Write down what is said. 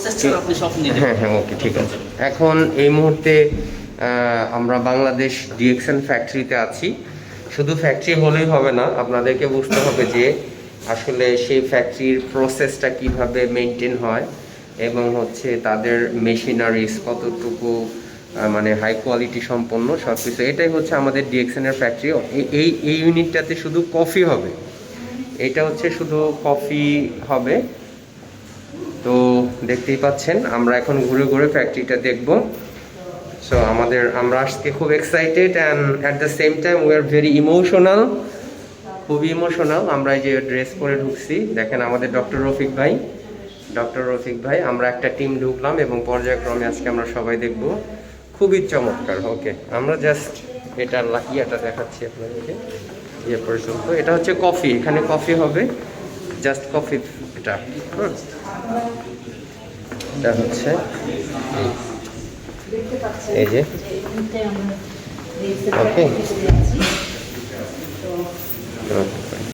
Process ছাড়া আপনি সব নিতে হ্যাঁ হ্যাঁ, ওকে, ঠিক আছে। এখন এই মুহূর্তে আমরা বাংলাদেশ ডিএক্সএন ফ্যাক্টরিতে আছি। শুধু ফ্যাক্টরি হলেই হবে না, আপনাদেরকে বুঝতে হবে যে আসলে সেই ফ্যাক্টরির প্রসেসটা কিভাবে মেনটেন হয় এবং হচ্ছে তাদের মেশিনারিজ কতটুকু মানে হাই কোয়ালিটি সম্পন্ন সব কিছু। এটাই হচ্ছে আমাদের ডিএক্সএনের ফ্যাক্টরি। এই ইউনিটটাতে শুধু কফি হবে, এটা হচ্ছে শুধু কফি হবে। তো দেখতেই পাচ্ছেন আমরা এখন ঘুরে ঘুরে ফ্যাক্টরিটা দেখব। সো আমরা আজকে খুব excited and at the same time we are very emotional, খুবই ইমোশনাল। আমরা যে ড্রেস পরে ঢুকছি, দেখেন আমাদের ডক্টর রফিক ভাই, আমরা একটা টিম ঢুকলাম এবং পর্যায়ক্রমে আজকে আমরা সবাই দেখব। খুবই চমৎকার। ওকে, আমরা জাস্ট এটার ইয়েটা দেখাচ্ছি আপনাদেরকে। ইয়ে পর্যন্ত এটা হচ্ছে কফি, এখানে কফি হবে, জাস্ট কফি। এটা এটা হচ্ছে এই যে, ওকে।